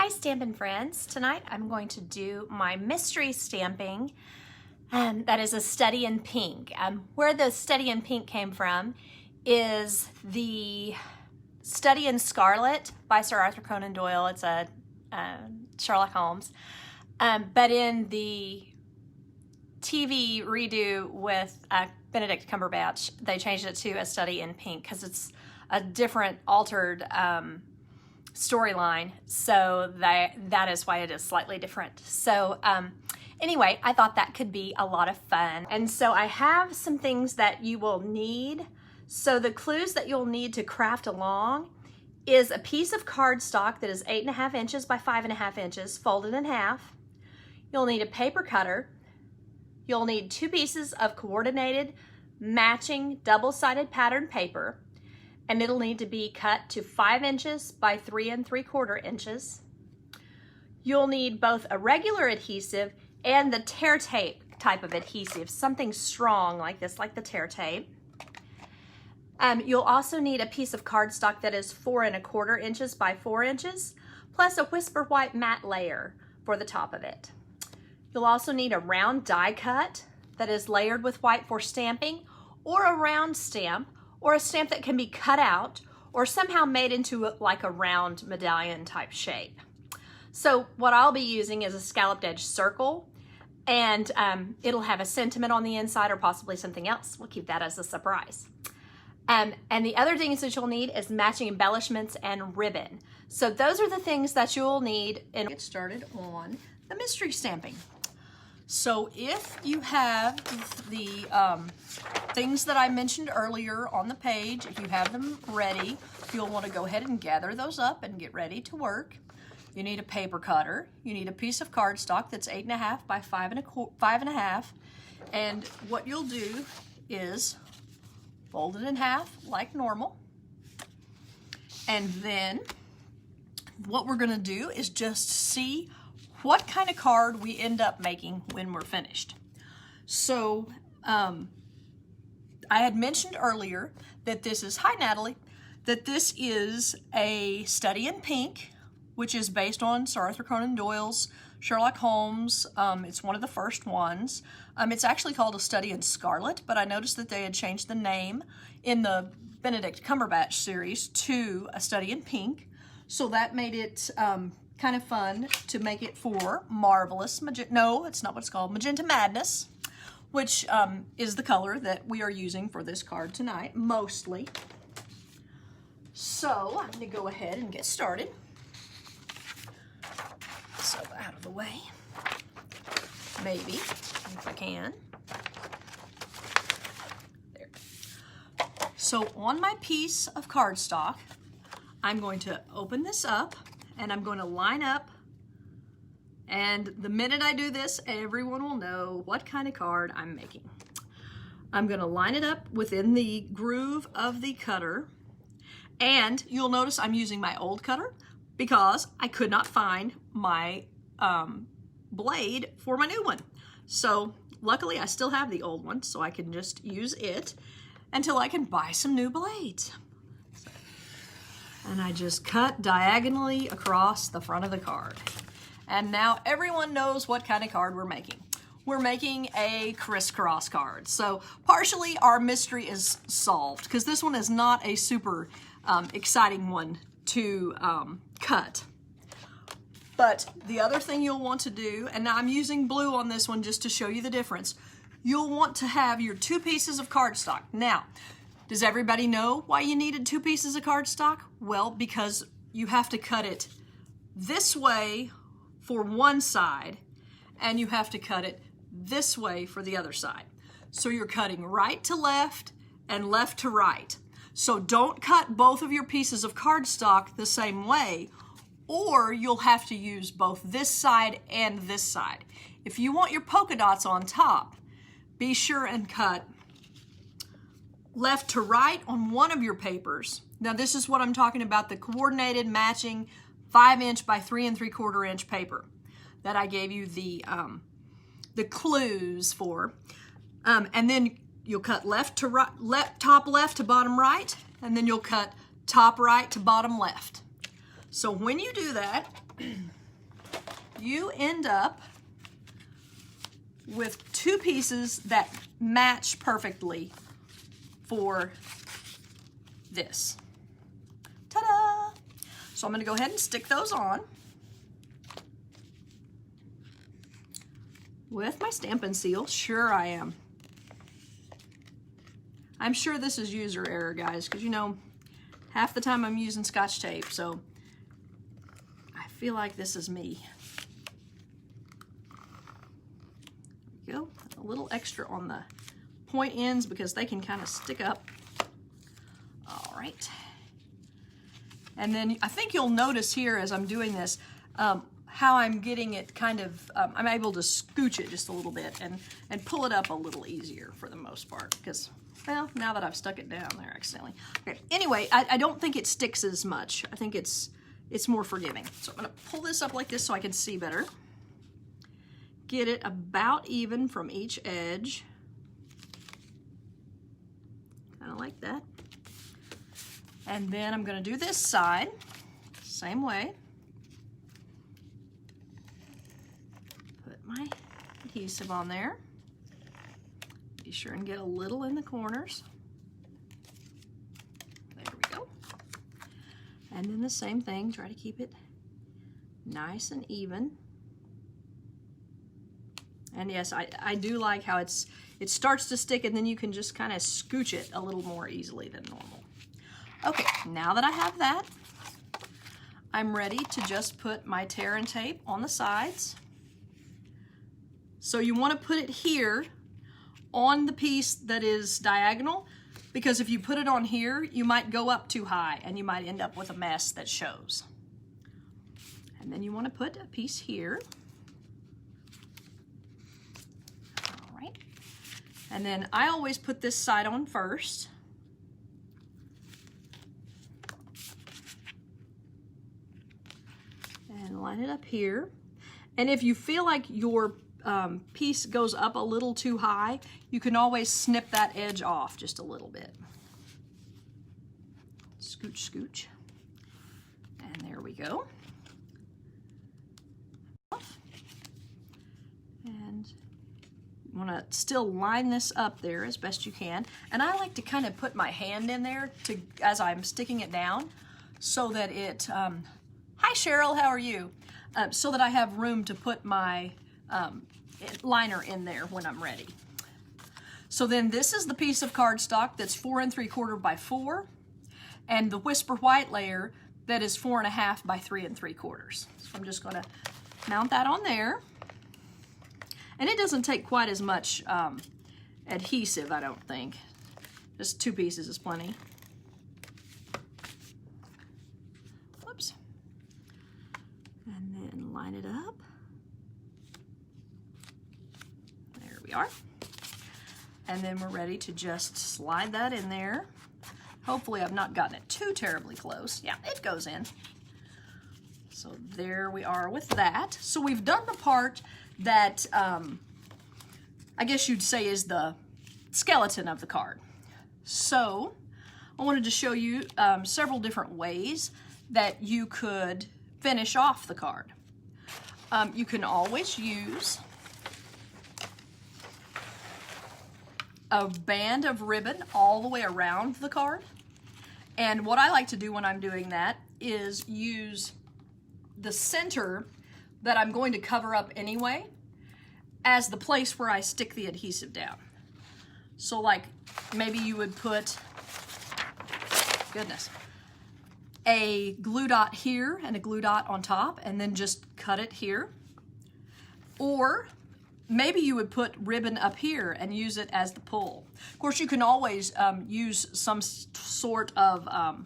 Hi Stampin' friends. Tonight I'm going to do my mystery stamping that is a study in pink. Where the study in pink came from is the Study in Scarlet by Sir Arthur Conan Doyle. It's a Sherlock Holmes. But in the TV redo with Benedict Cumberbatch, they changed it to a study in pink because it's a different altered storyline, so that is why it is slightly different. So anyway, I thought that could be a lot of fun, and so I have some things that you will need. So the clues that you'll need to craft along is a piece of cardstock that is 8.5 inches by 5.5 inches folded in half. You'll need a paper cutter. You'll need 2 pieces of coordinated matching double-sided pattern paper, and it'll need to be cut to 5 inches by 3 3/4 inches. You'll need both a regular adhesive and the tear tape type of adhesive, something strong like this, like the tear tape. You'll also need a piece of cardstock that is 4 1/4 inches by 4 inches, plus a whisper white matte layer for the top of it. You'll also need a round die cut that is layered with white for stamping, or a round stamp, or a stamp that can be cut out or somehow made into like a round medallion type shape. So what I'll be using is a scalloped edge circle, and it'll have a sentiment on the inside or possibly something else. We'll keep that as a surprise. And the other things that you'll need is matching embellishments and ribbon. So those are the things that you'll need and get started on the mystery stamping. So if you have the things that I mentioned earlier on the page, if you have them ready, you'll want to go ahead and gather those up and get ready to work. You need a paper cutter. You need a piece of cardstock that's 8.5 by 5.5. And what you'll do is fold it in half like normal. And then what we're going to do is just see what kind of card we end up making when we're finished. So I had mentioned earlier that this is, hi Natalie, that this is a study in pink, which is based on Sir Arthur Conan Doyle's Sherlock Holmes. It's one of the first ones. It's actually called a study in scarlet, but I noticed that they had changed the name in the Benedict Cumberbatch series to a study in pink. So that made it kind of fun to make it for Marvelous Magenta. No, it's not what it's called. Magenta Madness, which is the color that we are using for this card tonight, mostly. So I'm going to go ahead and get started. So out of the way, maybe, if I can. There. So on my piece of cardstock, I'm going to open this up and I'm going to line up, and the minute I do this, everyone will know what kind of card I'm making. I'm going to line it up within the groove of the cutter, and you'll notice I'm using my old cutter because I could not find my blade for my new one. So luckily I still have the old one, so I can just use it until I can buy some new blades. And I just cut diagonally across the front of the card. And now everyone knows what kind of card we're making. We're making a crisscross card. So partially our mystery is solved because this one is not a super exciting one to cut. But the other thing you'll want to do, and now I'm using blue on this one just to show you the difference, you'll want to have your 2 pieces of cardstock. Now, does everybody know why you needed 2 pieces of cardstock? Well, because you have to cut it this way for one side, and you have to cut it this way for the other side. So you're cutting right to left and left to right. So don't cut both of your pieces of cardstock the same way, or you'll have to use both this side and this side. If you want your polka dots on top, be sure and cut left to right on one of your papers. Now this is what I'm talking about, the coordinated matching 5 inch by 3 3/4 inch paper that I gave you the clues for. And then you'll cut left to right, top left to bottom right, and then you'll cut top right to bottom left. So when you do that, you end up with two pieces that match perfectly for this. Ta-da! So I'm going to go ahead and stick those on with my Stampin' Seal. Sure I am. I'm sure this is user error, guys, because you know, half the time I'm using Scotch tape, so I feel like this is me. There we go. A little extra on the point ends because they can kind of stick up. All right. And then I think you'll notice here as I'm doing this, how I'm getting it kind of, I'm able to scooch it just a little bit and pull it up a little easier for the most part because, well, now that I've stuck it down there accidentally. Okay, anyway, I don't think it sticks as much. I think it's more forgiving. So I'm gonna pull this up like this so I can see better. Get it about even from each edge. Kind of like that. And then I'm gonna do this side, same way. Put my adhesive on there. Be sure and get a little in the corners. There we go. And then the same thing, try to keep it nice and even. And yes, I do like how it starts to stick and then you can just kind of scooch it a little more easily than normal. Okay, now that I have that, I'm ready to just put my tear and tape on the sides. So you want to put it here on the piece that is diagonal, because if you put it on here, you might go up too high and you might end up with a mess that shows. And then you want to put a piece here. All right. And then I always put this side on first. And line it up here. And if you feel like your piece goes up a little too high, you can always snip that edge off just a little bit. Scooch, scooch. And there we go. And you want to still line this up there as best you can. And I like to kind of put my hand in there as I'm sticking it down so that it, hi Cheryl, how are you? So that I have room to put my liner in there when I'm ready. So then this is the piece of cardstock that's 4 3/4 by 4, and the Whisper White layer that is 4 1/2 by 3 3/4. So I'm just going to mount that on there. And it doesn't take quite as much adhesive, I don't think. Just 2 pieces is plenty. Whoops. And then line it up. There we are. And then we're ready to just slide that in there. Hopefully I've not gotten it too terribly close. Yeah, it goes in. So there we are with that. So we've done the part that I guess you'd say is the skeleton of the card. So I wanted to show you several different ways that you could finish off the card. You can always use a band of ribbon all the way around the card. And what I like to do when I'm doing that is use the center that I'm going to cover up anyway as the place where I stick the adhesive down. So like maybe you would put, goodness, a glue dot here and a glue dot on top and then just cut it here. Or maybe you would put ribbon up here and use it as the pull. Of course, you can always use some sort of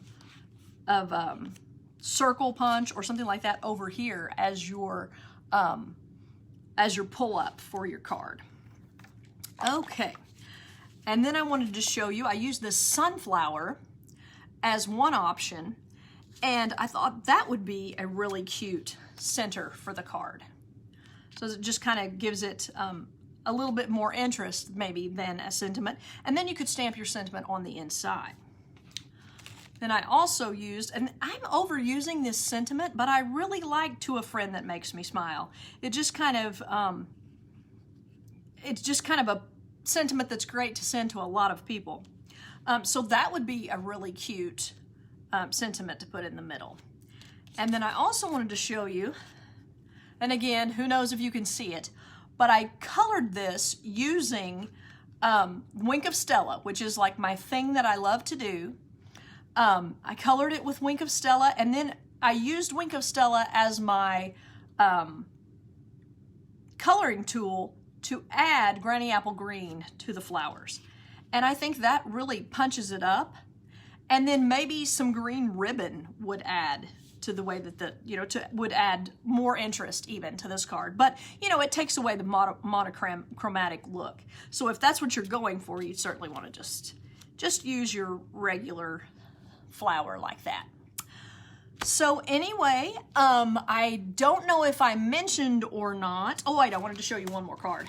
circle punch or something like that over here as your pull up for your card. Okay, and then I wanted to show you, I used this sunflower as one option, and I thought that would be a really cute center for the card. So it just kind of gives it a little bit more interest maybe than a sentiment. And then you could stamp your sentiment on the inside. Then I also used, and I'm overusing this sentiment, but I really like "To a Friend That Makes Me Smile." It just kind of, it's just kind of a sentiment that's great to send to a lot of people. So that would be a really cute sentiment to put in the middle. And then I also wanted to show you, and again, who knows if you can see it, but I colored this using Wink of Stella, which is like my thing that I love to do. I colored it with Wink of Stella, and then I used Wink of Stella as my coloring tool to add Granny Apple Green to the flowers. And I think that really punches it up. And then maybe some green ribbon would add to the way that would add more interest even to this card. But, you know, it takes away the monochromatic look. So if that's what you're going for, you certainly want to just use your regular flower like that. So anyway, I don't know if I mentioned or not. Oh, wait, I wanted to show you one more card.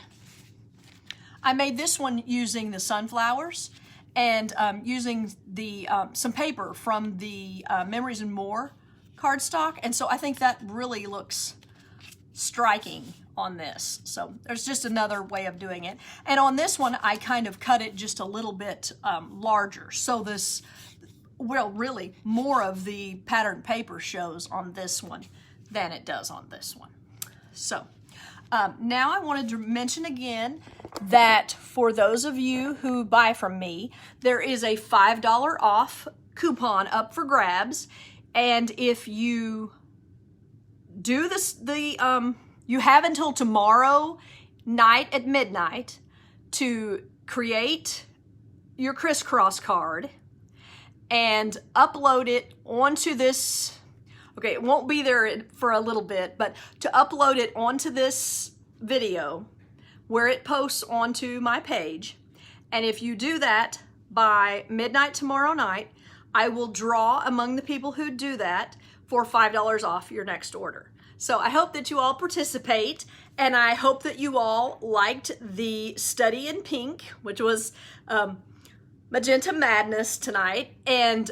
I made this one using the sunflowers and using the some paper from the Memories and More cardstock, and so I think that really looks striking on this. So there's just another way of doing it. And on this one, I kind of cut it just a little bit larger. So this, well, really more of the pattern paper shows on this one than it does on this one. So now I wanted to mention again that for those of you who buy from me, there is a $5 off coupon up for grabs. And if you do this, you have until tomorrow night at midnight to create your crisscross card and upload it onto this. Okay, it won't be there for a little bit, but to upload it onto this video where it posts onto my page. And if you do that by midnight tomorrow night, I will draw among the people who do that for $5 off your next order. So I hope that you all participate, and I hope that you all liked the study in pink, which was Magenta Madness tonight. And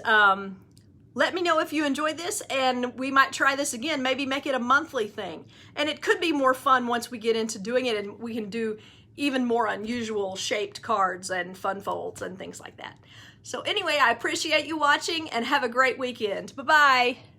let me know if you enjoyed this, and we might try this again, maybe make it a monthly thing. And it could be more fun once we get into doing it, and we can do even more unusual shaped cards and fun folds and things like that. So anyway, I appreciate you watching, and have a great weekend. Bye-bye.